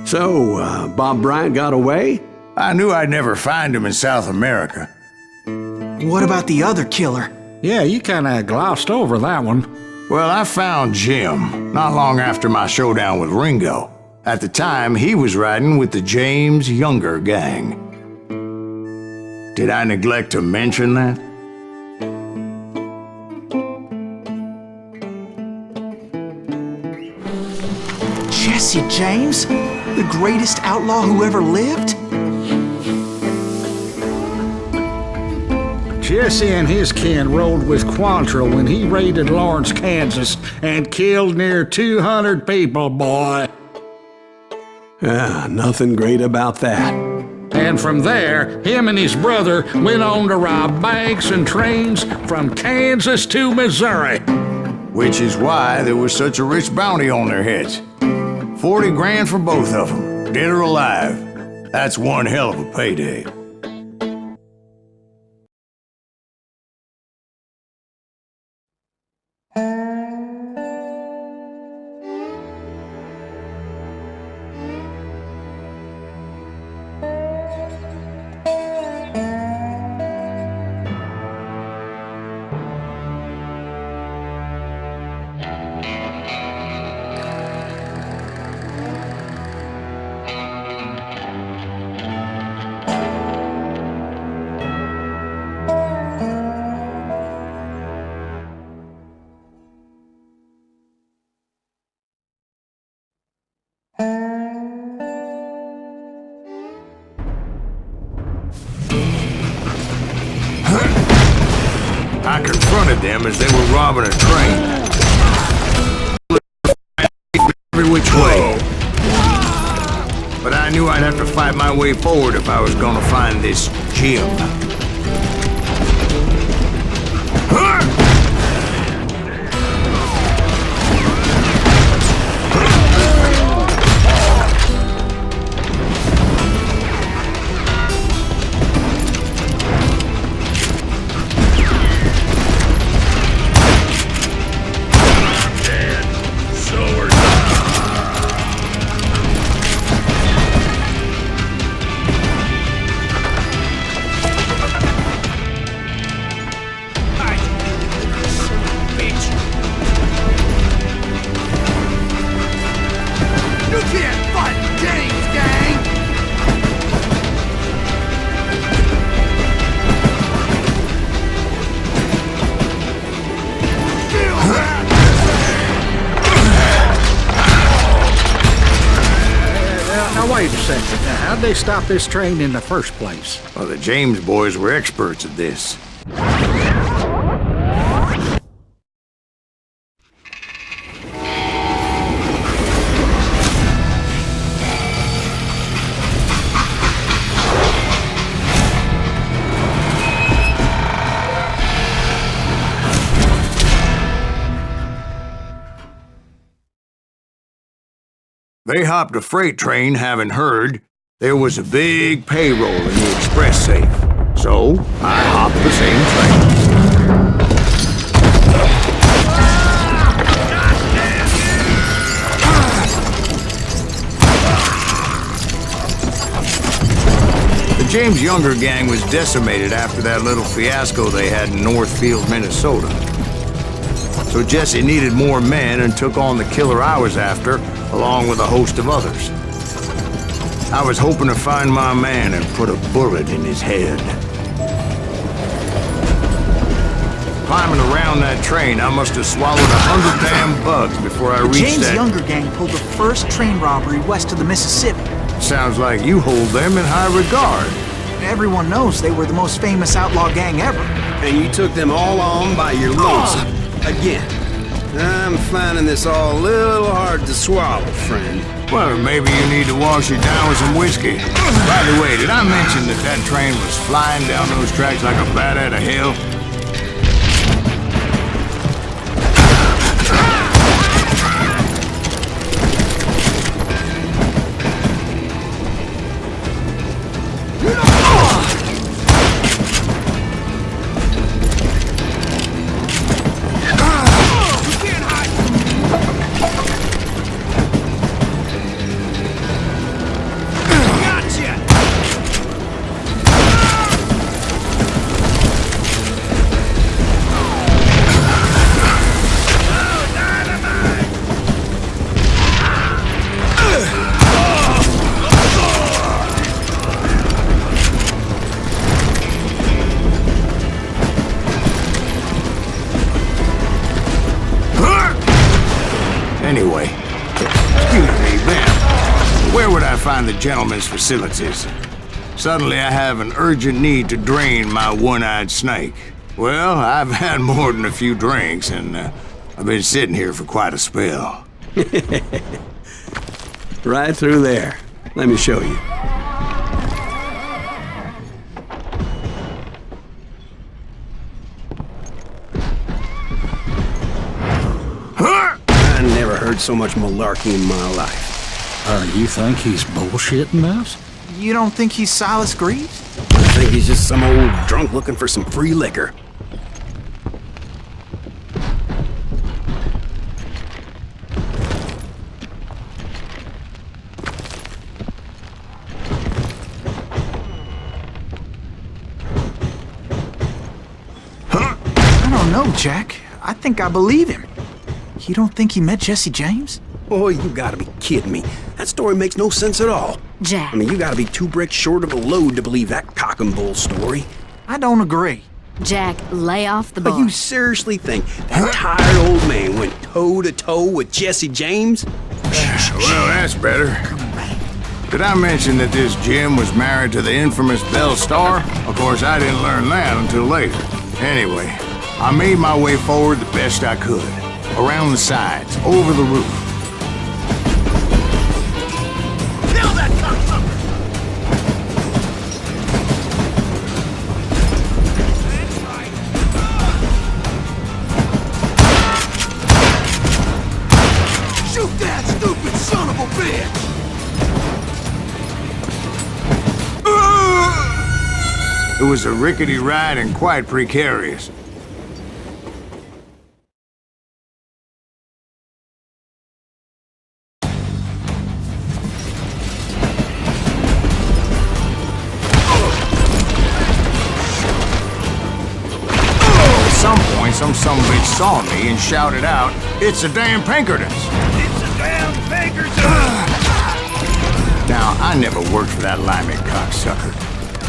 So, Bob Bryant got away? I knew I'd never find him in South America. What about the other killer? Yeah, you kinda glossed over that one. Well, I found Jim not long after my showdown with Ringo. At the time, he was riding with the James Younger gang. Did I neglect to mention that? Jessie James? The greatest outlaw who ever lived? Jesse and his kin rode with Quantrill when he raided Lawrence, Kansas, and killed near 200 people, boy. Nothing great about that. And from there, him and his brother went on to rob banks and trains from Kansas to Missouri. Which is why there was such a rich bounty on their heads. 40 grand for both of them, dead or alive. That's one hell of a payday. I confronted them as they were robbing a train. Every which way. But I knew I'd have to fight my way forward if I was gonna find this Jim. Wait a second. Now, how'd they stop this train in the first place? Well, the James boys were experts at this. They hopped a freight train having heard there was a big payroll in the express safe. So, I hopped the same train. The James Younger gang was decimated after that little fiasco they had in Northfield, Minnesota. So Jesse needed more men and took on the killer I was after, along with a host of others. I was hoping to find my man and put a bullet in his head. Climbing around that train, I must have swallowed 100 damn bugs before I reached James that... Younger gang pulled the first train robbery west of the Mississippi. Sounds like you hold them in high regard. Everyone knows they were the most famous outlaw gang ever. And you took them all on by your lonesome. Again. I'm finding this all a little hard to swallow, friend. Well, maybe you need to wash it down with some whiskey. By the way, did I mention that that train was flying down those tracks like a bat out of hell? Anyway, excuse me, ma'am. Where would I find the gentleman's facilities? Suddenly I have an urgent need to drain my one-eyed snake. Well, I've had more than a few drinks, and I've been sitting here for quite a spell. Right through there. Let me show you. I never heard so much malarkey in my life. You think he's bullshitting us? You don't think he's Silas Greaves? I think he's just some old drunk looking for some free liquor. I don't know, Jack. I think I believe him. You don't think he met Jessie James? Boy, you gotta be kidding me. That story makes no sense at all. Jack. I mean, you gotta be 2 bricks short of a load to believe that cock and bull story. I don't agree. Jack, lay off the But bar. you seriously think that tired old man went toe-to-toe with Jessie James? Well, that's better. Did I mention that this Jim was married to the infamous Belle Starr? Of course, I didn't learn that until later. Anyway, I made my way forward the best I could. Around the sides, over the roof. Kill that cocksucker! Shoot that stupid son of a bitch! It was a rickety ride and quite precarious. Some bitch saw me and shouted out, "It's a damn Pinkertons!" It's a damn Pinkerton! Now, I never worked for that limey cocksucker,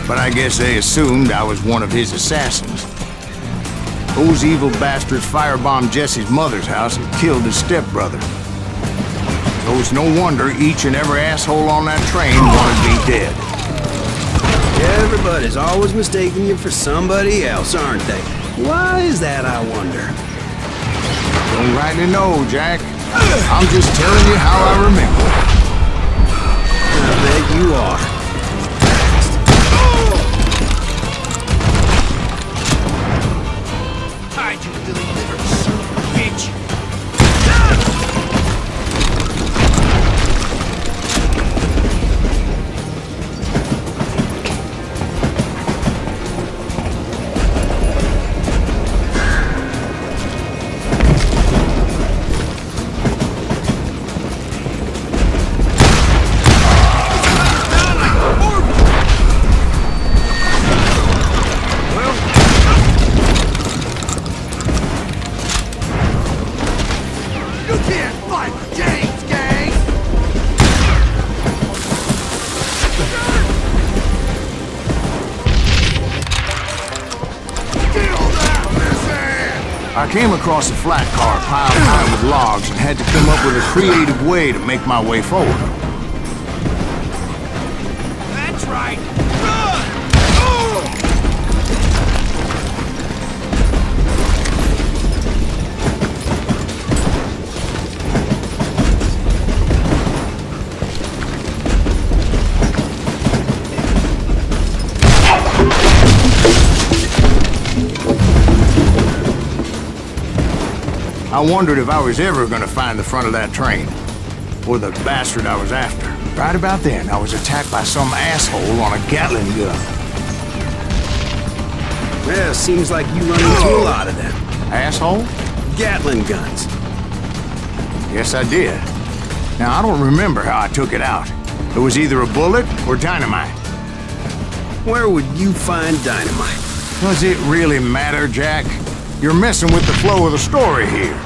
but I guess they assumed I was one of his assassins. Those evil bastards firebombed Jesse's mother's house and killed his stepbrother. So it's no wonder each and every asshole on that train wanted me dead. Everybody's always mistaking you for somebody else, aren't they? Why is that, I wonder? Don't rightly know, Jack. I'm just telling you how I remember. I bet you are. Hide you delivered, son of a bitch! I came across a flat car piled high with logs and had to come up with a creative way to make my way forward. That's right! I wondered if I was ever gonna find the front of that train, or the bastard I was after. Right about then, I was attacked by some asshole on a Gatling gun. Well, seems like you run into a lot of them. Asshole? Gatling guns. Yes, I did. Now, I don't remember how I took it out. It was either a bullet or dynamite. Where would you find dynamite? Does it really matter, Jack? You're messing with the flow of the story here.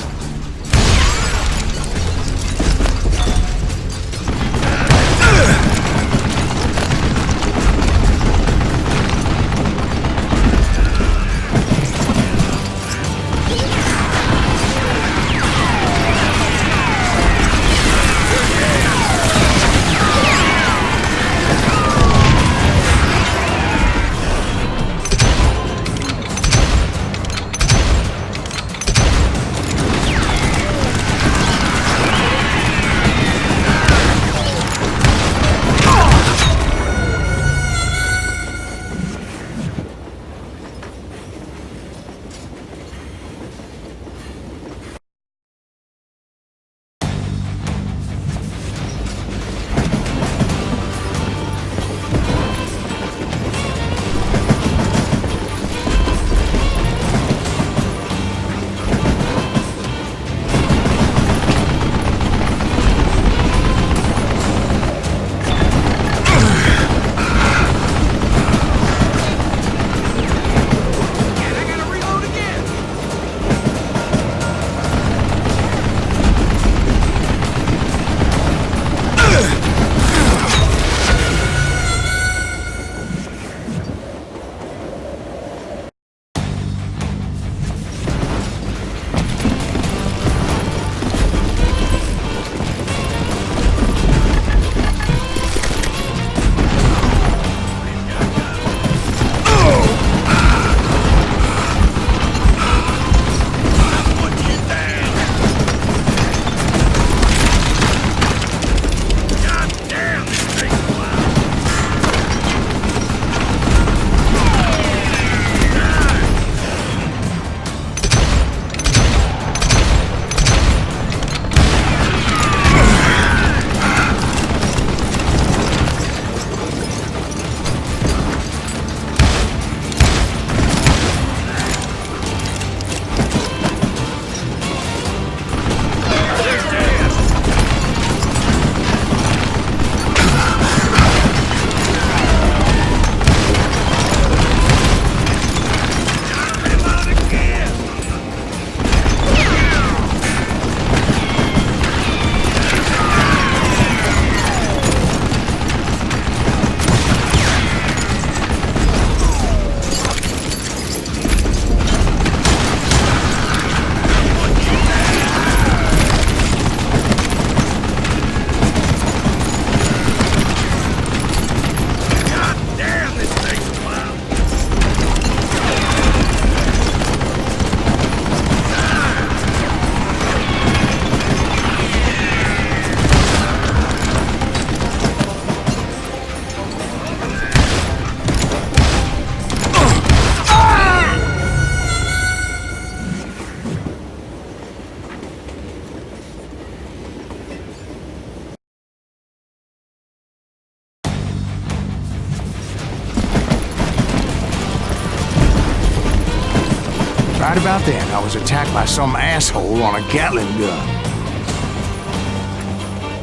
about then, I was attacked by some asshole on a Gatling gun.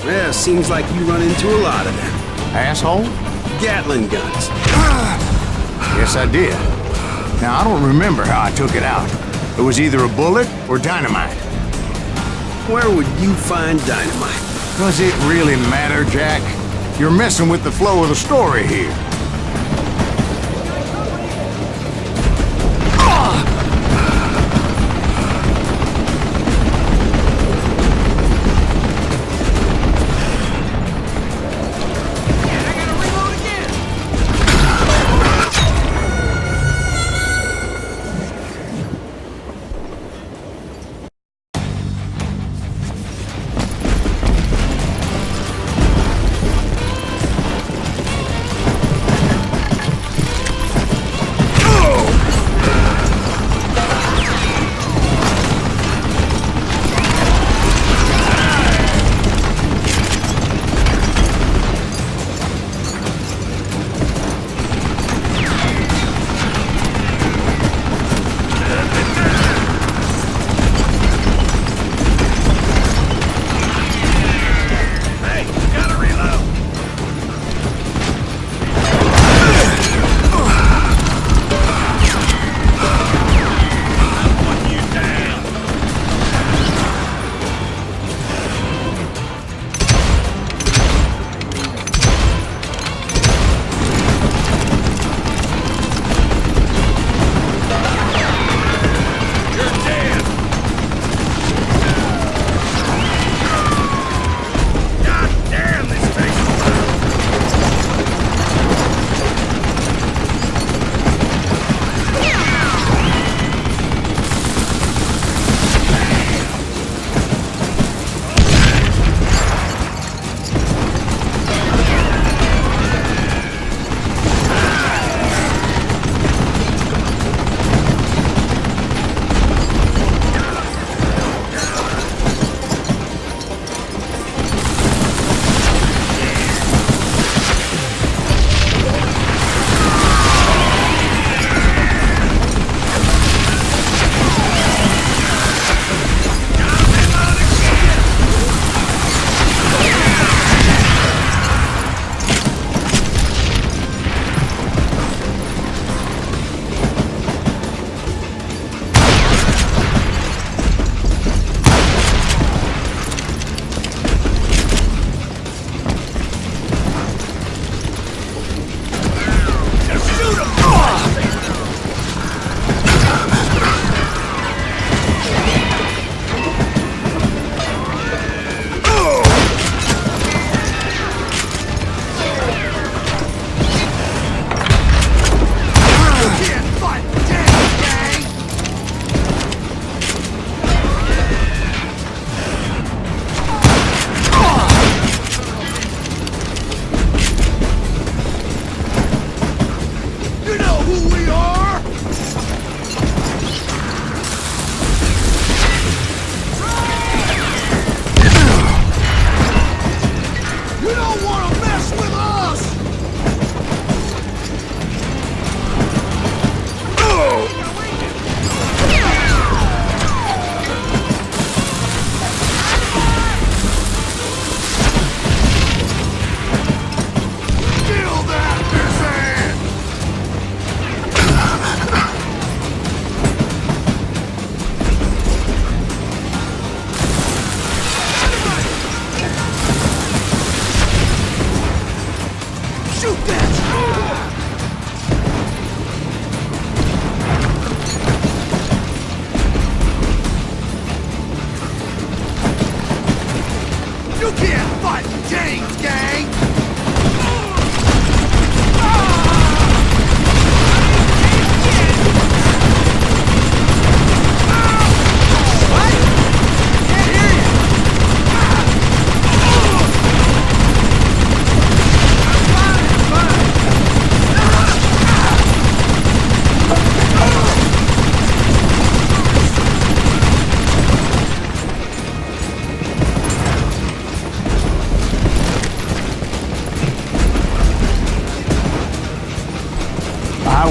Yeah, seems like you run into a lot of them. Asshole? Gatling guns. Yes, I did. Now, I don't remember how I took it out. It was either a bullet or dynamite. Where would you find dynamite? Does it really matter, Jack? You're messing with the flow of the story here.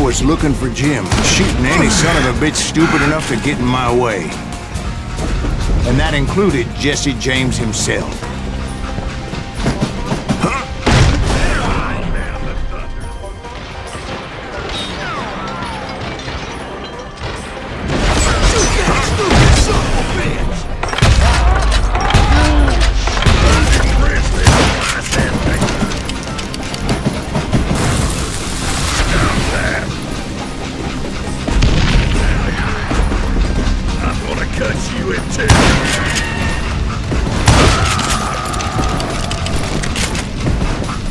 was looking for Jim, shooting any son of a bitch stupid enough to get in my way. And that included Jessie James himself.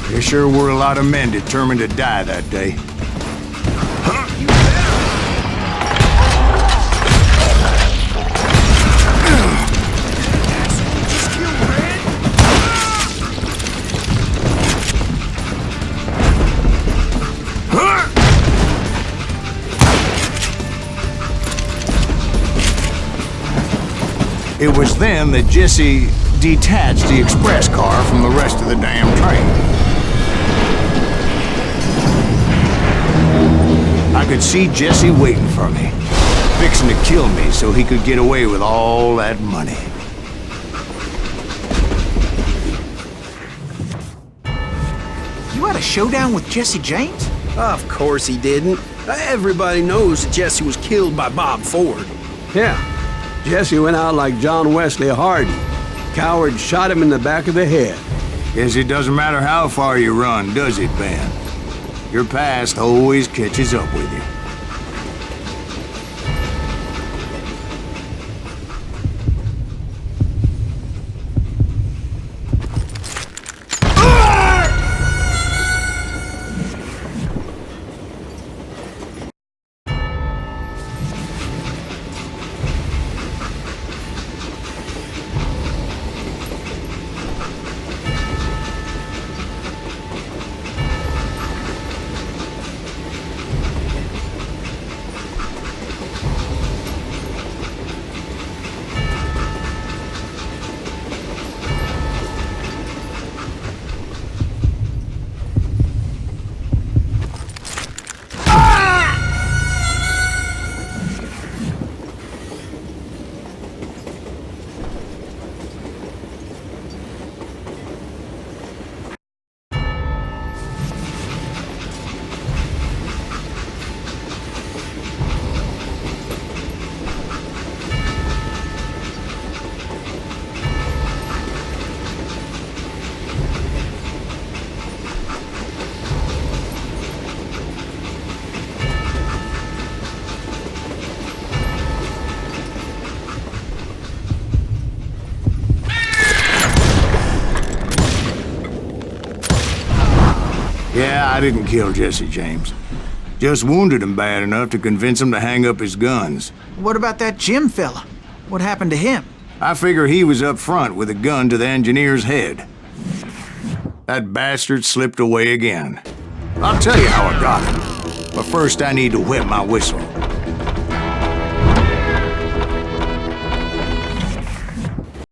There sure were a lot of men determined to die that day. It was then that Jesse detached the express car from the rest of the damn train. I could see Jesse waiting for me, fixing to kill me so he could get away with all that money. You had a showdown with Jessie James? Of course he didn't. Everybody knows that Jesse was killed by Bob Ford. Yeah. Jesse went out like John Wesley Hardy. Coward shot him in the back of the head. Guess it doesn't matter how far you run, does it, Ben? Your past always catches up with you. Yeah, I didn't kill Jessie James. Just wounded him bad enough to convince him to hang up his guns. What about that Jim fella? What happened to him? I figure he was up front with a gun to the engineer's head. That bastard slipped away again. I'll tell you how I got him. But first I need to wet my whistle.